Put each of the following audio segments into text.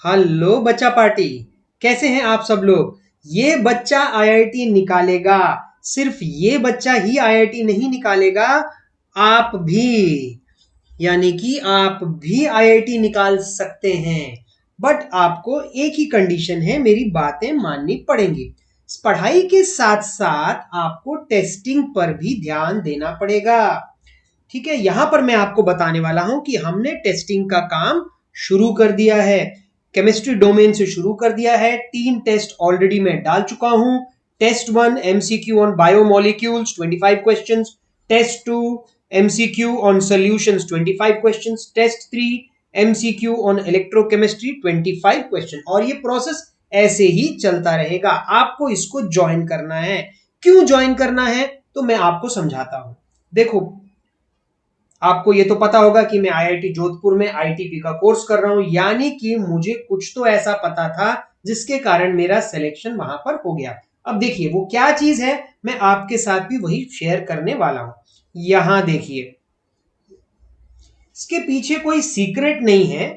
Hello बच्चा party. कैसे हैं आप सब लोग। ये बच्चा आईआईटी निकालेगा। सिर्फ ये बच्चा ही आईआईटी नहीं निकालेगा, आप भी। यानी कि आप भी आईआईटी निकाल सकते हैं। बट आपको एक ही कंडीशन है, मेरी बातें माननी पड़ेंगी। पढ़ाई के साथ साथ आपको टेस्टिंग पर भी ध्यान देना पड़ेगा। ठीक है, यहां पर मैं आपको बताने वाला हूं कि हमने टेस्टिंग का काम शुरू कर दिया है। केमिस्ट्री डोमेन से शुरू कर दिया है। 3 टेस्ट ऑलरेडी मैं डाल चुका हूं। Test 1 MCQ on biomolecules 25 questions, test 2 MCQ on solutions 25 questions, test 3 MCQ on electrochemistry 25 question. और ये प्रोसेस ऐसे ही चलता रहेगा। आपको इसको ज्वाइन करना है। क्यों ज्वाइन करना है तो मैं आपको समझाता हूं। देखो, आपको ये तो पता होगा कि मैं आईआईटी जोधपुर में आईटीपी का कोर्स कर रहा हूं, यानी कि मुझे कुछ तो ऐसा पता था जिसके कारण मेरा सिलेक्शन वहां पर हो गया। अब देखिए वो क्या चीज है, मैं आपके साथ भी वही शेयर करने वाला हूं। यहां देखिए, इसके पीछे कोई सीक्रेट नहीं है।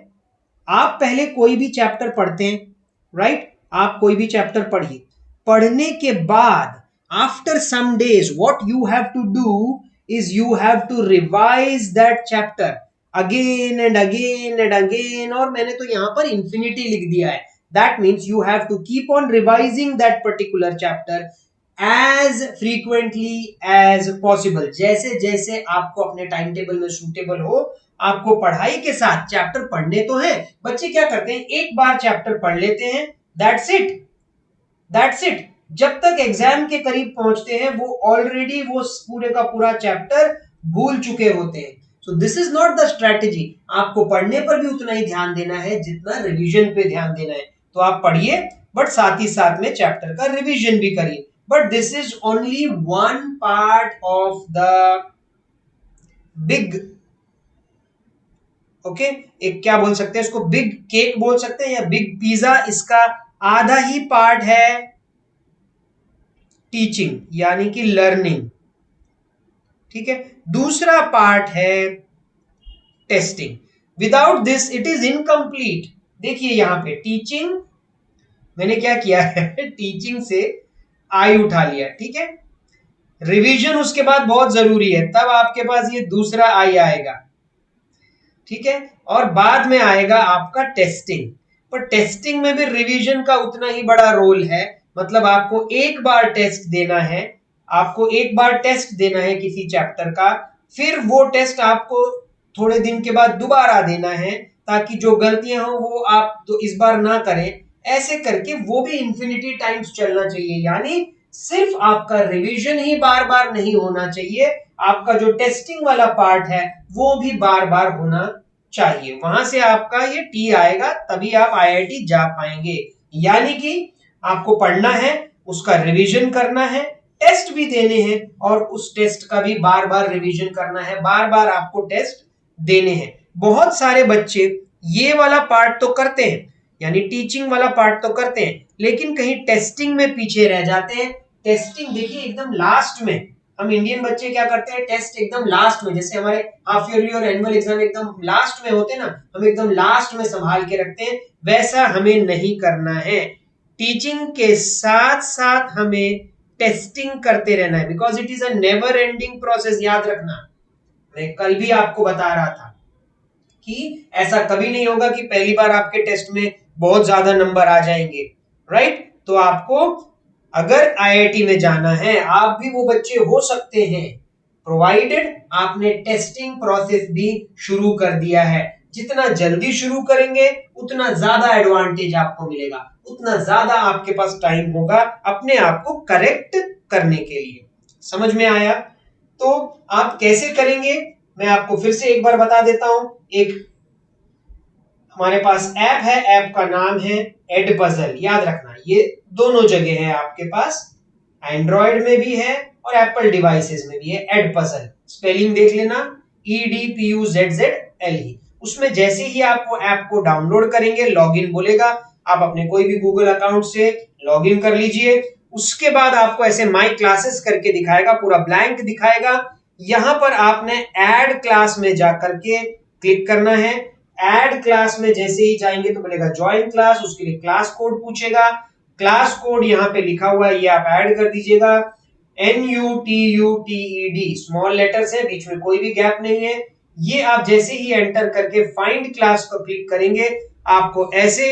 आप पहले कोई भी चैप्टर पढ़ते हैं, राइट। आप कोई भी चैप्टर पढ़िए, पढ़ने के बाद after some days what you have to do is you have to revise that chapter again and again and again। और मैंने तो यहां पर infinity लिख दिया है। that means you have to keep on revising that particular chapter as frequently as possible। जैसे जैसे आपको अपने टाइम टेबल में सूटेबल हो, आपको पढ़ाई के साथ चैप्टर पढ़ने तो हैं। बच्चे क्या करते हैं, एक बार चैप्टर पढ़ लेते हैं, दैट्स इट, दैट्स इट। जब तक एग्जाम के करीब पहुंचते हैं वो ऑलरेडी वो पूरे का पूरा चैप्टर भूल चुके होते हैं। So this is not the strategy. आपको पढ़ने पर भी उतना ही ध्यान देना है जितना रिवीजन पे ध्यान देना है। तो आप पढ़िए, बट साथ ही साथ में चैप्टर का रिवीजन भी करिए। But this is only one part of the big, okay, एक क्या बोल सकते हैं इसको, बिग केक बोल सकते हैं या बिग पिज्जा। इसका आधा ही पार्ट है टीचिंग यानी कि लर्निंग। ठीक है, दूसरा पार्ट है testing. Without this it is incomplete. देखिए यहां पे टीचिंग, मैंने क्या किया है टीचिंग से आई उठा लिया, ठीक है। रिवीजन उसके बाद बहुत जरूरी है, तब आपके पास ये दूसरा आई आएगा, ठीक है। और बाद में आएगा आपका टेस्टिंग। पर टेस्टिंग में भी रिवीजन का उतना ही बड़ा रोल है। मतलब आपको एक बार टेस्ट देना है, आपको एक बार टेस्ट देना है किसी चैप्टर का, फिर वो टेस्ट आपको थोड़े दिन के बाद दोबारा देना है, ताकि जो गलतियां हो वो आप तो इस बार ना करें। ऐसे करके वो भी इंफिनिटी टाइम्स चलना चाहिए। यानी सिर्फ आपका रिवीजन ही बार बार नहीं होना चाहिए, आपका जो टेस्टिंग वाला पार्ट है वो भी बार बार होना चाहिए। वहां से आपका ये टी आएगा, तभी आप आईआईटी जा पाएंगे। यानी कि आपको पढ़ना है, उसका रिवीजन करना है, टेस्ट भी देने हैं, और उस टेस्ट का भी बार बार रिवीजन करना है, बार बार आपको टेस्ट देने हैं। बहुत सारे बच्चे ये वाला पार्ट तो करते हैं, यानी टीचिंग वाला पार्ट तो करते हैं, लेकिन कहीं टेस्टिंग में पीछे रह जाते हैं। टेस्टिंग देखिए एकदम लास्ट में। हम इंडियन बच्चे क्या करते हैं, टेस्ट एकदम लास्ट में, जैसे हमारे हाफ ईयरली और एनुअल एग्जाम एकदम लास्ट में होते हैं ना, हम एकदम लास्ट में संभाल के रखते हैं। वैसा हमें नहीं करना है। टीचिंग के साथ साथ हमें टेस्टिंग करते रहना है, because it is a never ending process. याद रखना, मैं कल भी आपको बता रहा था कि ऐसा कभी नहीं होगा कि पहली बार आपके टेस्ट में बहुत ज्यादा नंबर आ जाएंगे, राइट। तो आपको अगर आईआईटी में जाना है, आप भी वो बच्चे हो सकते हैं, प्रोवाइडेड आपने टेस्टिंग प्रोसेस भी शुरू कर दिया है। जितना जल्दी शुरू करेंगे उतना ज्यादा एडवांटेज आपको मिलेगा, उतना ज्यादा आपके पास टाइम होगा अपने आप को करेक्ट करने के लिए। समझ में आया? तो आप कैसे करेंगे मैं आपको फिर से एक बार बता देता हूं। एक हमारे पास ऐप है, ऐप का नाम है एडपजल। याद रखना, ये दोनों जगह है आपके पास, एंड्रॉयड में भी है और एप्पल डिवाइसेस में भी है। एडपजल स्पेलिंग देख लेना, EDPUZZLE। उसमें जैसे ही आप वो ऐप को डाउनलोड करेंगे, लॉगिन बोलेगा, आप अपने कोई भी गूगल अकाउंट से लॉगिन कर लीजिए। उसके बाद आपको ऐसे माई क्लासेस करके दिखाएगा, पूरा ब्लैंक दिखाएगा। यहां पर आपने ऐड क्लास में जाकर के क्लिक करना है। ऐड क्लास में जैसे ही जाएंगे तो बोलेगा ज्वाइन क्लास, उसके लिए क्लास कोड पूछेगा। क्लास कोड यहाँ पे लिखा हुआ है, ये आप ऐड कर दीजिएगा। NUTUTED स्मॉल लेटर्स है, बीच में कोई भी गैप नहीं है। ये आप जैसे ही एंटर करके फाइंड क्लास को क्लिक करेंगे, आपको ऐसे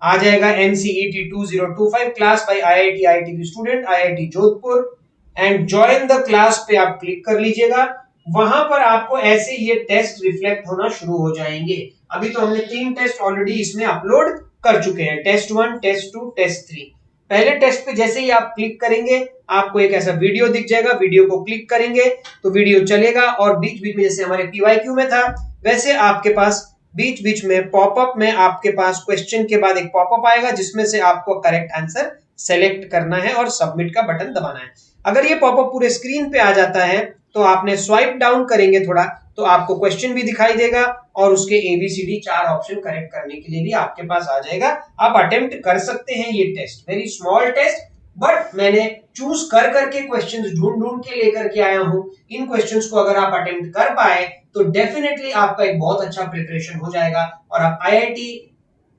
आ जाएगा NCET 2025 class by IIT IIT student IIT Jodhpur and join the class पे आप क्लिक कर लीजिएगा। वहां पर आपको ऐसे ये टेस्ट रिफ्लेक्ट होना शुरू हो जाएंगे। अभी तो हमने 3 टेस्ट ऑलरेडी इसमें अपलोड कर चुके हैं, टेस्ट 1, टेस्ट 2, टेस्ट 3। पहले टेस्ट पे जैसे ही आप क्लिक करेंगे, आपको एक ऐसा वीडियो दिख जाएगा, वीडियो को क्लिक करेंगे तो वीडियो चलेगा और बीच बीच में जैसे हमारे PYQ में था वैसे आपके पास बीच बीच में पॉपअप में आपके पास क्वेश्चन के बाद एक पॉपअप आएगा जिसमें से आपको करेक्ट आंसर सेलेक्ट करना है और सबमिट का बटन दबाना है। अगर ये पॉपअप पूरे स्क्रीन पे आ जाता है तो आपने स्वाइप डाउन करेंगे थोड़ा तो आपको क्वेश्चन भी दिखाई देगा और उसके ABCD 4 ऑप्शन करेक्ट करने के लिए भी आपके पास आ जाएगा। आप अटेम्प्ट कर सकते हैं ये test, very small test, but मैंने चूज कर करके क्वेश्चंस ढूंढ ढूंढ के लेकर के आया हूं। इन क्वेश्चंस को अगर आप अटेम्प्ट कर पाए तो डेफिनेटली आपका एक बहुत अच्छा प्रिपरेशन हो जाएगा और आप IIT,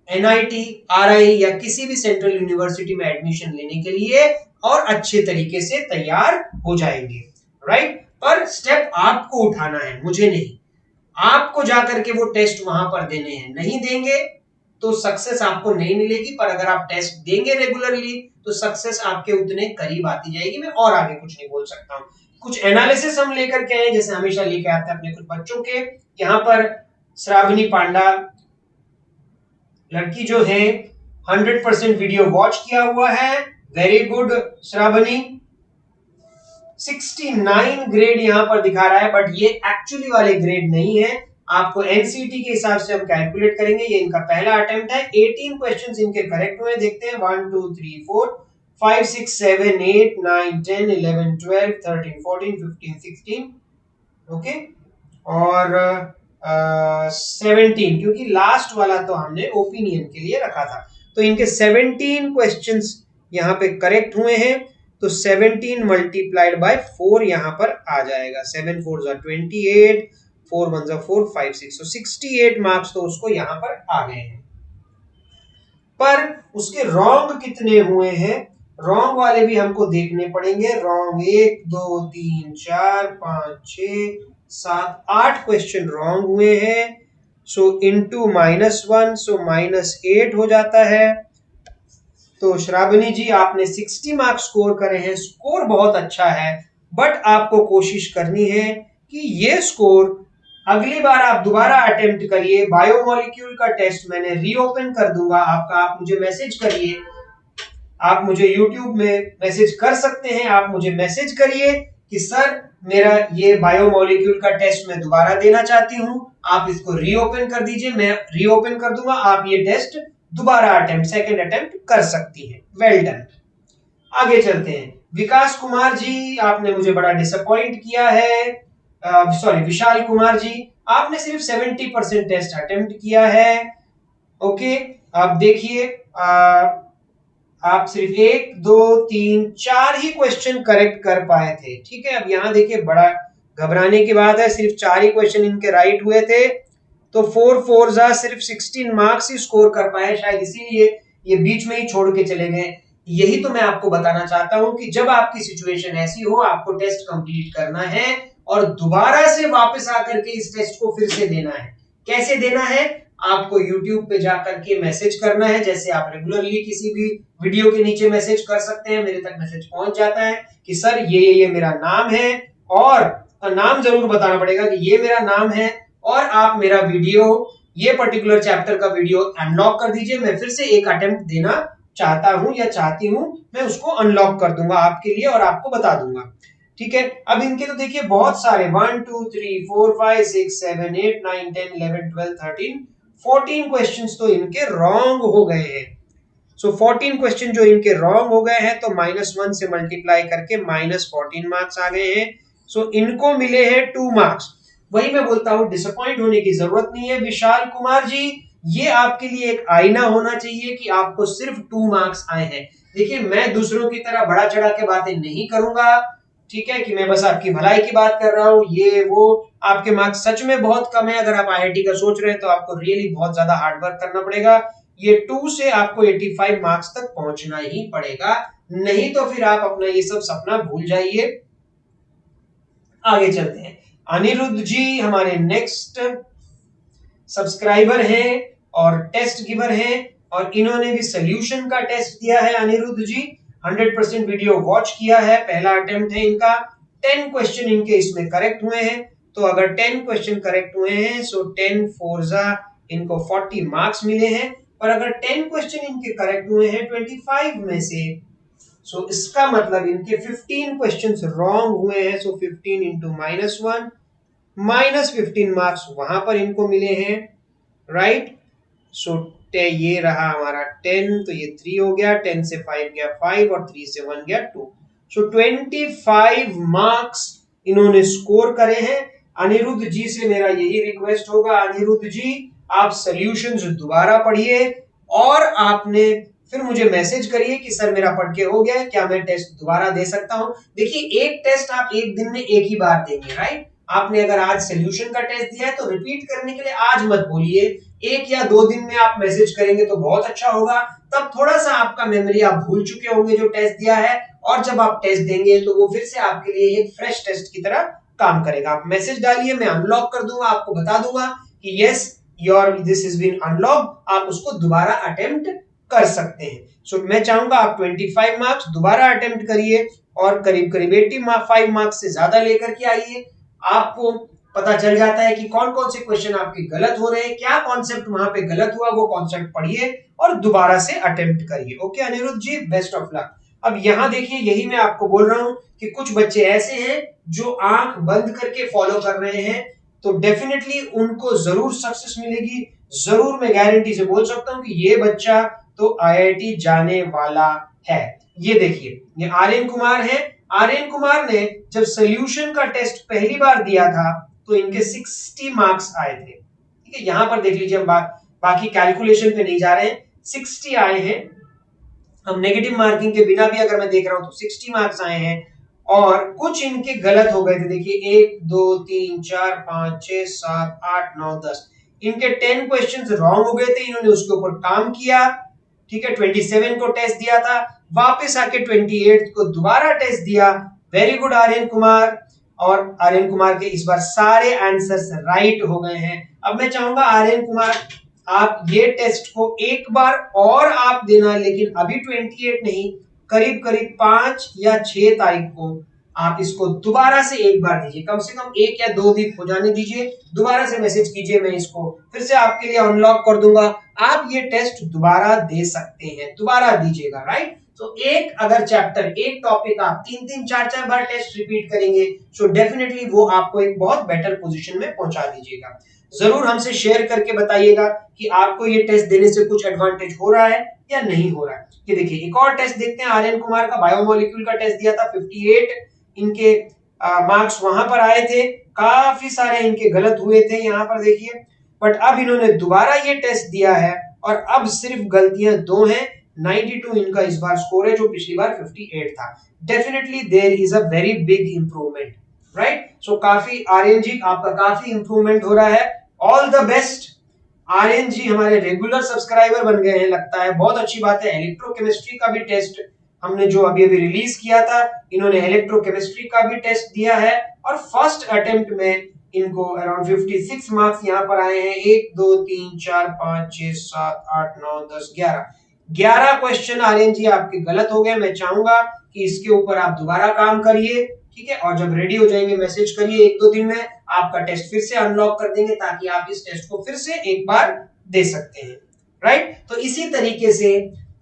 NIT, RI या किसी भी सेंट्रल यूनिवर्सिटी में एडमिशन लेने के लिए और अच्छे तरीके से तैयार हो जाएंगे, राइट। पर स्टेप आपको उठाना है, मुझे नहीं। आपको जाकर के वो टेस्ट वहां पर देने हैं, नहीं देंगे तो सक्सेस आपको नहीं मिलेगी, पर अगर आप टेस्ट देंगे रेगुलरली तो सक्सेस आपके उतने करीब आती जाएगी। मैं और आगे कुछ नहीं बोल सकता हूं। कुछ एनालिसिस हम लेकर के आए जैसे हमेशा लेके आते हैं अपने कुछ बच्चों के। यहाँ पर श्रावणी पांडा लड़की जो है 100% वीडियो वॉच किया हुआ है, वेरी गुड श्रावणी। 69 ग्रेड यहाँ पर दिखा रहा है, बट ये एक्चुअली वाले ग्रेड नहीं है। आपको NCET के हिसाब से हम कैलकुलेट करेंगे। ये इनका पहला अटेम्प्ट है। 18 क्वेश्चंस इनके करेक्ट हुए, देखते हैं 1 2 3 4 5 6 7 8 9 10 11 12 13 14 15 16 ओके और 17, क्योंकि लास्ट वाला तो हमने ओपिनियन के लिए रखा था। तो इनके 17 क्वेश्चंस यहाँ पे करेक्ट हुए हैं, तो 17 मल्टीप्लाइड बाय 4 यहां पर आ जाएगा। 7 4 28, 4 1 4 5 6, तो 68 मार्क्स तो उसको यहां पर आ गए हैं। पर उसके रॉन्ग कितने हुए हैं, रॉन्ग वाले भी हमको देखने पड़ेंगे। रॉन्ग 1 2 3 4 5 6 7 8 क्वेश्चन रॉन्ग हुए हैं। सो इनटू -1, सो -8 हो जाता है। तो श्रावणी जी आपने 60 मार्क्स स्कोर करे हैं, स्कोर बहुत अच्छा है, बट आपको कोशिश करनी है कि ये स्कोर अगली बार आप दोबारा अटेम्प्ट करिए। बायोमोलिक्यूल का टेस्ट मैंने रीओपन कर दूंगा आपका, आप मुझे मैसेज करिए, आप मुझे यूट्यूब में मैसेज कर सकते हैं। आप मुझे मैसेज करिए कि सर मेरा ये बायोमोलिक्यूल का टेस्ट मैं दोबारा देना चाहती हूं, आप इसको रीओपन कर दीजिए, मैं रीओपन कर दूंगा, आप ये टेस्ट दोबारा अटेम्प्ट, सेकंड अटेम्प्ट कर सकती है। Well done. आगे चलते हैं। विकास कुमार जी आपने मुझे बड़ा डिसअपॉइंट किया है, सॉरी विशाल कुमार जी आपने सिर्फ 70% टेस्ट अटेम्प्ट किया है। ओके, आप देखिए आप सिर्फ 1 2 3 4 ही क्वेश्चन करेक्ट कर पाए थे, ठीक है। अब यहाँ देखिए बड़ा घबराने की बात है, सिर्फ 4 ही क्वेश्चन इनके राइट हुए थे, तो 4 4 जा सिर्फ 16 मार्क्स ही स्कोर कर पाए, शायद इसीलिए ये बीच में ही छोड़ के चले गए। यही तो मैं आपको बताना चाहता हूं कि जब आपकी सिचुएशन ऐसी हो, आपको टेस्ट कंप्लीट करना है और दोबारा से वापस आकर के इस टेस्ट को फिर से देना है। कैसे देना है, आपको YouTube पे जाकर के मैसेज करना है, जैसे आप रेगुलरली किसी भी वीडियो के नीचे मैसेज कर सकते हैं, मेरे तक मैसेज पहुंच जाता है कि सर ये मेरा नाम है, और नाम जरूर बताना पड़ेगा कि ये मेरा नाम है और आप मेरा वीडियो, ये पर्टिकुलर चैप्टर का वीडियो अनलॉक कर दीजिए, मैं फिर से एक अटेम्प्ट देना चाहता हूं या चाहती हूं, मैं उसको अनलॉक कर दूंगा आपके लिए और आपको बता दूंगा, ठीक है। अब इनके तो देखिए बहुत सारे 1 2 3 4 5 6 7 8 9 10 11 12 13 14 क्वेश्चंस तो इनके रॉन्ग हो गए हैं। सो 14 क्वेश्चन जो इनके रॉन्ग हो गए हैं, तो -1 से मल्टीप्लाई करके -14 मार्क्स आ गए हैं। सो इनको मिले हैं 2 मार्क्स। वही मैं बोलता हूं, डिसअपॉइंट होने की जरूरत नहीं है। विशाल कुमार जी, ये आपके लिए एक आईना होना चाहिए कि आपको सिर्फ 2 मार्क्स आए हैं। देखिए मैं दूसरों की तरह बड़ा चढ़ा के बातें नहीं करूंगा, ठीक है, कि मैं बस आपकी भलाई की बात कर रहा हूं, ये वो आपके मार्क्स सच में बहुत कम है। अगर आप आईआईटी का सोच रहे हैं तो आपको रियली बहुत ज्यादा हार्ड वर्क करना पड़ेगा। ये 2 से आपको 85 मार्क्स तक पहुंचना ही पड़ेगा, नहीं तो फिर आप अपना ये सब सपना भूल जाइए। आगे चलते हैं। अनिरुद्ध जी हमारे नेक्स्ट सब्सक्राइबर हैं और टेस्ट गिवर हैं, और इन्होंने भी सोल्यूशन का टेस्ट दिया है। अनिरुद्ध जी 100% वीडियो वॉच किया है, पहला अटेम्प्ट है इनका। 10 क्वेश्चन इनके इसमें करेक्ट हुए हैं, तो अगर 10 क्वेश्चन करेक्ट हुए हैं सो 10 फोरजा इनको 40 मार्क्स मिले हैं, और अगर 10 क्वेश्चन इनके करेक्ट हुए हैं 25 में से, सो इसका मतलब इनके 15 क्वेश्चंस रॉन्ग हुए हैं, सो 15 इंटू -1, -15 मार्क्स वहां पर इनको मिले हैं, राइट। सो ये रहा हमारा 10, तो ये 3 हो गया, 10 से 5 गया 5 और 3 से 1 गया 2। सो 25 मार्क्स इन्होंने स्कोर करे हैं। अनिरुद्ध जी से मेरा यही रिक्वेस्ट होगा, अनिरुद्ध जी आप सॉल्यूशंस दोबारा पढ़िए और आपने फिर मुझे मैसेज करिए कि सर मेरा पढ़ के हो गया है, क्या मैं टेस्ट दोबारा दे सकता हूं। देखिए एक टेस्ट आप एक दिन में एक ही बार देंगे, राइट। आपने अगर आज सॉल्यूशन का टेस्ट दिया है तो रिपीट करने के लिए आज मत बोलिए, 1 या 2 दिन में आप मैसेज करेंगे तो बहुत अच्छा होगा। तब थोड़ा सा आपका मेमोरी आप भूल चुके होंगे जो टेस्ट दिया है, और जब आप टेस्ट देंगे तो वो फिर से आपके लिए एक फ्रेश टेस्ट की तरह काम करेगा। आप मैसेज डालिए, मैं अनलॉक कर दूंगा, आपको बता दूंगा कि yes your this is been unlock, आप उसको दोबारा अटेम्प्ट कर सकते हैं। सो मैं चाहूंगा आप 25 मार्क्स दोबारा अटेम्प्ट करिए और करीब करीब 85 मार्क्स से ज्यादा लेकर के आइए। आपको पता चल जाता है कि कौन कौन से क्वेश्चन आपके गलत हो रहे हैं, क्या कॉन्सेप्ट वहां पे गलत हुआ, वो कॉन्सेप्ट पढ़िए और दोबारा से अटेम्प्ट करिए। Okay Aniruddh ji, best of luck. अब यहां देखिए, यही मैं आपको बोल रहा हूं कि कुछ बच्चे ऐसे हैं जो आंख बंद करके फॉलो कर रहे हैं, तो डेफिनेटली उनको जरूर सक्सेस मिलेगी। जरूर मैं गारंटी से बोल सकता हूं कि ये बच्चा तो आईआईटी जाने वाला है। ये देखिए, ये आर्यन कुमार है। आर्यन कुमार ने जब सोल्यूशन का टेस्ट पहली बार दिया था तो इनके 60 मार्क्स आए थे। ठीक है, यहां पर देख लीजिए, हम बाकी कैलकुलेशन पे नहीं जा रहे हैं, 60 आए हैं। हम नेगेटिव मार्किंग के बिना भी अगर मैं देख रहा हूं तो 60 मार्क्स आए हैं, और कुछ इनके गलत हो गए थे। देखिए 1 2 3 4 5 6 7 8 9 10, इनके 10 क्वेश्चंस रॉन्ग हो गए थे, इन्होंने उसके ऊपर काम किया। ठीक है, 27 को टेस्ट दिया था, वापस आके 28 को दोबारा टेस्ट दिया। Very good Aryan Kumar. और आर्यन कुमार के इस बार सारे आंसर्स राइट हो गए हैं। अब मैं चाहूंगा आर्यन कुमार आप ये टेस्ट को एक बार और आप देना, लेकिन अभी 28 नहीं, करीब करीब 5 या 6 तारीख को आप इसको दोबारा से एक बार दीजिए, कम से कम 1 या 2 दिन हो जाने दीजिए, दोबारा से मैसेज कीजिए, मैं इसको फिर से आपके लिए अनलॉक कर दूंगा। आप ये टेस्ट दोबारा दे सकते हैं, दोबारा दीजिएगा, राइट। तो एक अगर चैप्टर, एक टॉपिक आप 3-3 4-4 बार टेस्ट रिपीट करेंगे, सो डेफिनेटली वो आपको एक बहुत बेटर पोजीशन में पहुंचा दीजिएगा। जरूर हमसे शेयर करके बताइएगा कि आपको ये टेस्ट देने से कुछ एडवांटेज हो रहा है या नहीं हो रहा है। ये देखिए एक और टेस्ट देखते हैं, आर्यन कुमार का बायोमोलिक्यूल का टेस्ट दिया था, 58 इनके मार्क्स वहां पर आए थे, काफी सारे इनके गलत हुए थे यहाँ पर देखिए, बट अब इन्होंने दोबारा ये टेस्ट दिया है और अब सिर्फ गलतियां 2 हैं। 92 इनका इस बार स्कोर है, जो पिछली बार 58 था। Definitely there is a very big improvement, right. So काफी आर्यन जी आपका काफी इंप्रूवमेंट हो रहा है, all the best. Aryan ji हमारे रेगुलर सब्सक्राइबर बन गए हैं लगता है, बहुत अच्छी बात है। इलेक्ट्रोकेमिस्ट्री का भी टेस्ट हमने जो अभी अभी रिलीज किया था, इन्होंने इलेक्ट्रोकेमिस्ट्री का भी टेस्ट दिया है और फर्स्ट अटेम्प्ट में इनको अराउंड 56 मार्क्स यहाँ पर आए हैं। 1 2 3 4 5 6 7 8 9 10 11 क्वेश्चन आर्यन जी आपके गलत हो गए। मैं चाहूंगा कि इसके ऊपर आप दोबारा काम करिए, ठीक है, और जब रेडी हो जाएंगे मैसेज करिए, 1-2 दिन में आपका टेस्ट फिर से अनलॉक कर देंगे ताकि आप इस टेस्ट को फिर से एक बार दे सकते हैं, राइट। तो इसी तरीके से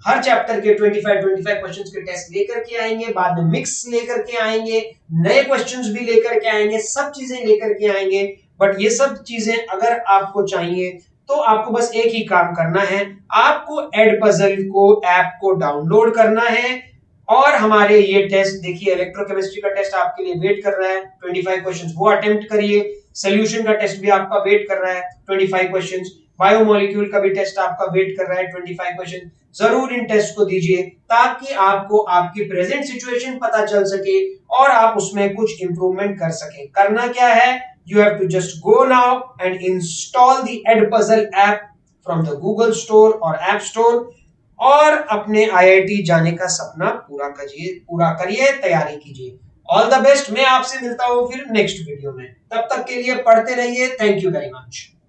हर चैप्टर के 25 क्वेश्चंस के टेस्ट लेकर के आएंगे, बाद में मिक्स लेकर के आएंगे, नए क्वेश्चंस भी लेकर के आएंगे, सब चीजें लेकर के आएंगे। बट ये सब चीजें अगर आपको चाहिए तो आपको बस एक ही काम करना है, आपको एडपजल को ऐप को डाउनलोड करना है और हमारे ये टेस्ट देखिए, इलेक्ट्रोकेमिस्ट्री का टेस्ट आपके लिए वेट कर रहा है, 25 क्वेश्चंस वो अटेम्प्ट करिए। सॉल्यूशन का टेस्ट भी आपका वेट कर रहा है, 25 क्वेश्चंस। बायोमोलिक्यूल का भी टेस्ट आपका वेट कर रहा है, 25 क्वेश्चन। जरूर इन टेस्ट को दीजिए ताकि आपको आपकी प्रेजेंट सिचुएशन पता चल सके और आप उसमें कुछ इंप्रूवमेंट कर सके। करना क्या है, You have to just go now and install the Edpuzzle app from the Google Store or App Store और अपने IIT जाने का सपना पूरा करिए, तैयारी कीजिए। All the best. मैं आपसे मिलता हूं फिर नेक्स्ट वीडियो में, तब तक के लिए पढ़ते रहिए। Thank you very much.